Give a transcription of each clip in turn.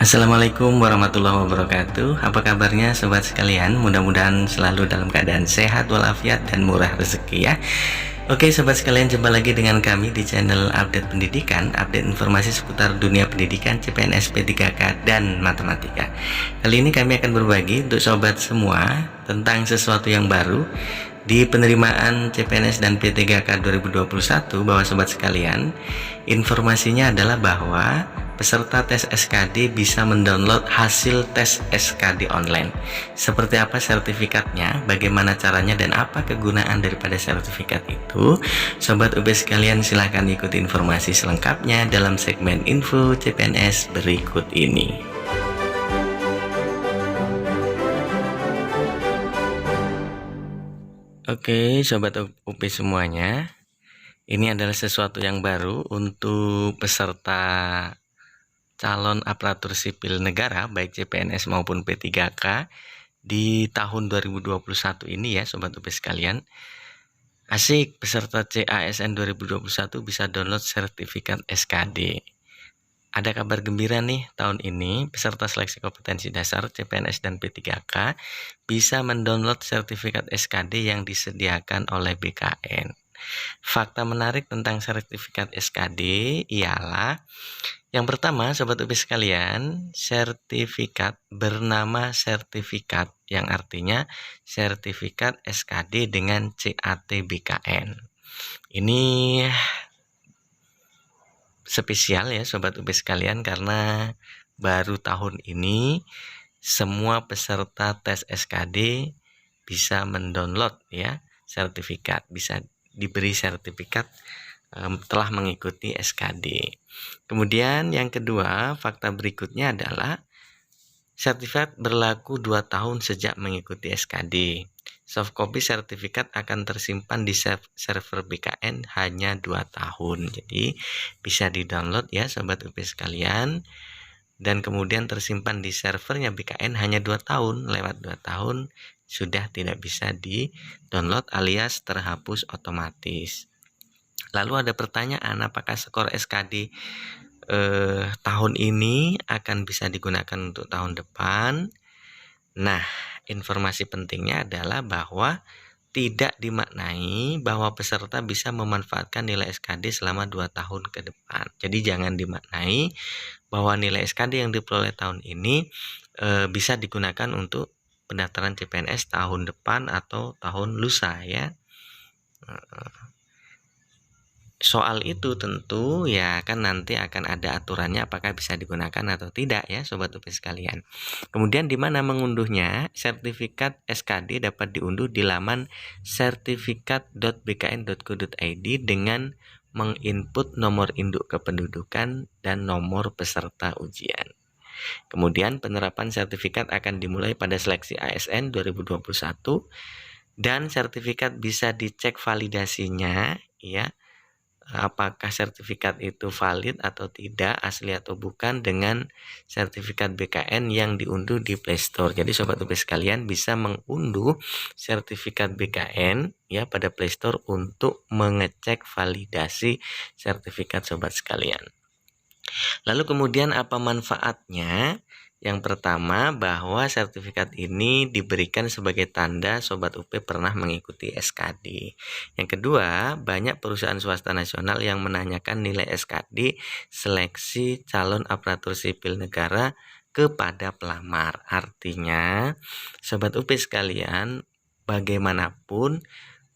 Assalamualaikum warahmatullahi wabarakatuh. Apa kabarnya sobat sekalian? Mudah-mudahan selalu dalam keadaan sehat walafiat dan murah rezeki ya. Oke sobat sekalian, jumpa lagi dengan kami di channel Update Pendidikan, update informasi seputar dunia pendidikan, CPNS, P3K, dan matematika. Kali ini kami akan berbagi untuk sobat semua tentang sesuatu yang baru di penerimaan CPNS dan P3K 2021, bahwa sobat sekalian, informasinya adalah bahwa peserta tes SKD bisa mendownload hasil tes SKD online. Seperti apa sertifikatnya, bagaimana caranya, dan apa kegunaan daripada sertifikat itu? Sobat UB sekalian, silahkan ikuti informasi selengkapnya dalam segmen info CPNS berikut ini. Oke, sobat UP semuanya, ini adalah sesuatu yang baru untuk peserta calon aparatur sipil negara baik CPNS maupun P3K di tahun 2021 ini ya sobat UP sekalian. Asik, peserta CASN 2021 bisa download sertifikat SKD. Ada kabar gembira nih, tahun ini peserta seleksi kompetensi dasar CPNS dan P3K bisa mendownload sertifikat SKD yang disediakan oleh BKN. Fakta menarik tentang sertifikat SKD ialah yang pertama, sobat UP sekalian, sertifikat bernama sertifikat, yang artinya sertifikat SKD dengan CAT BKN. Ini spesial ya sobat UB sekalian, karena baru tahun ini semua peserta tes SKD bisa mendownload ya sertifikat, bisa diberi sertifikat telah mengikuti SKD. Kemudian yang kedua, fakta berikutnya adalah sertifikat berlaku 2 tahun sejak mengikuti SKD. Soft copy sertifikat akan tersimpan di server BKN hanya 2 tahun. Jadi bisa di-download ya sobat UP sekalian. Dan kemudian tersimpan di servernya BKN hanya 2 tahun. Lewat 2 tahun sudah tidak bisa di-download alias terhapus otomatis. Lalu ada pertanyaan, apakah skor SKD tahun ini akan bisa digunakan untuk tahun depan? Nah, informasi pentingnya adalah bahwa tidak dimaknai bahwa peserta bisa memanfaatkan nilai SKD selama 2 tahun ke depan. Jadi jangan dimaknai bahwa nilai SKD yang diperoleh tahun ini bisa digunakan untuk pendaftaran CPNS tahun depan atau tahun lusa ya. Soal itu tentu ya kan nanti akan ada aturannya apakah bisa digunakan atau tidak ya sobat UP sekalian. Kemudian di mana mengunduhnya? Sertifikat SKD dapat diunduh di laman sertifikat.bkn.go.id dengan menginput nomor induk kependudukan dan nomor peserta ujian. Kemudian penerapan sertifikat akan dimulai pada seleksi ASN 2021 dan sertifikat bisa dicek validasinya ya. Apakah sertifikat itu valid atau tidak, asli atau bukan, dengan sertifikat BKN yang diunduh di Play Store. Jadi sobat UP sekalian bisa mengunduh sertifikat BKN ya pada Play Store untuk mengecek validasi sertifikat sobat sekalian. Lalu kemudian apa manfaatnya? Yang pertama, bahwa sertifikat ini diberikan sebagai tanda sobat UP pernah mengikuti SKD. Yang kedua, banyak perusahaan swasta nasional yang menanyakan nilai SKD seleksi calon aparatur sipil negara kepada pelamar. Artinya, sobat UP sekalian, bagaimanapun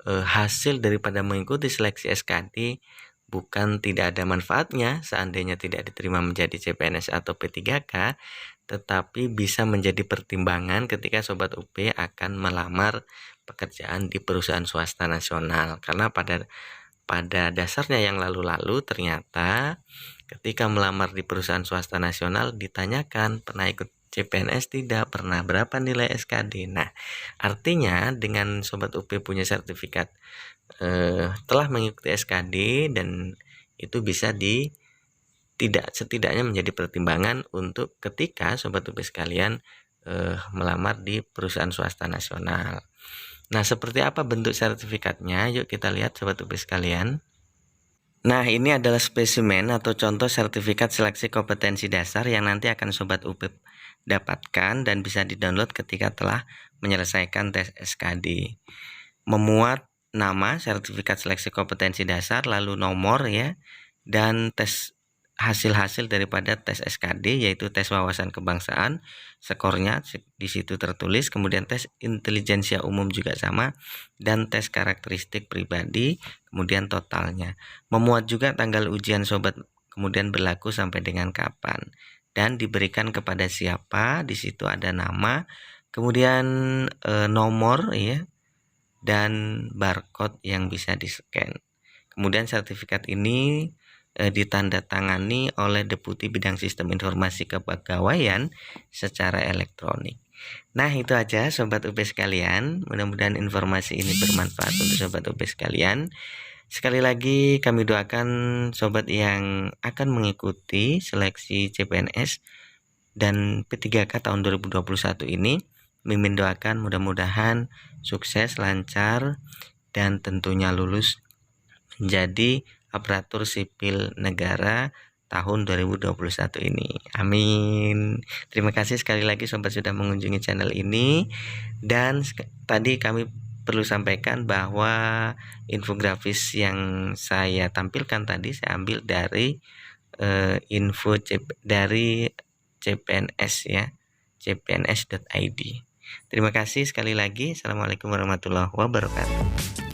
hasil daripada mengikuti seleksi SKD bukan tidak ada manfaatnya seandainya tidak diterima menjadi CPNS atau P3K, tetapi bisa menjadi pertimbangan ketika sobat UP akan melamar pekerjaan di perusahaan swasta nasional. Karena pada dasarnya yang lalu-lalu ternyata ketika melamar di perusahaan swasta nasional ditanyakan pernah ikut CPNS tidak, pernah berapa nilai SKD. Nah, artinya dengan sobat UP punya sertifikat telah mengikuti SKD, dan itu bisa setidaknya menjadi pertimbangan untuk ketika sobat UP sekalian melamar di perusahaan swasta nasional. Nah, seperti apa bentuk sertifikatnya? Yuk kita lihat sobat UP sekalian. Nah, ini adalah spesimen atau contoh sertifikat seleksi kompetensi dasar yang nanti akan Sobat UPIP dapatkan dan bisa di-download ketika telah menyelesaikan tes SKD. Memuat nama sertifikat seleksi kompetensi dasar, lalu nomor ya, dan hasil-hasil daripada tes SKD, yaitu tes wawasan kebangsaan, skornya di situ tertulis, kemudian tes intelijensia umum juga sama, dan tes karakteristik pribadi, kemudian totalnya. Memuat juga tanggal ujian Sobat, kemudian berlaku sampai dengan kapan, dan diberikan kepada siapa. Di situ ada nama, kemudian nomor ya, dan barcode yang bisa di-scan. Kemudian sertifikat ini ditandatangani oleh Deputi Bidang Sistem Informasi Kepegawaian secara elektronik. Nah, itu aja Sobat UP sekalian. Mudah-mudahan informasi ini bermanfaat untuk Sobat UP sekalian. Sekali lagi kami doakan Sobat yang akan mengikuti seleksi CPNS dan P3K tahun 2021 ini. Mimin doakan mudah-mudahan sukses, lancar, dan tentunya lulus menjadi aparatur sipil negara tahun 2021 ini. Amin. Terima kasih sekali lagi Sobat sudah mengunjungi channel ini. Dan tadi kami perlu sampaikan bahwa infografis yang saya tampilkan tadi saya ambil dari info dari CPNS ya, cpns.id. Terima kasih sekali lagi. Assalamualaikum warahmatullahi wabarakatuh.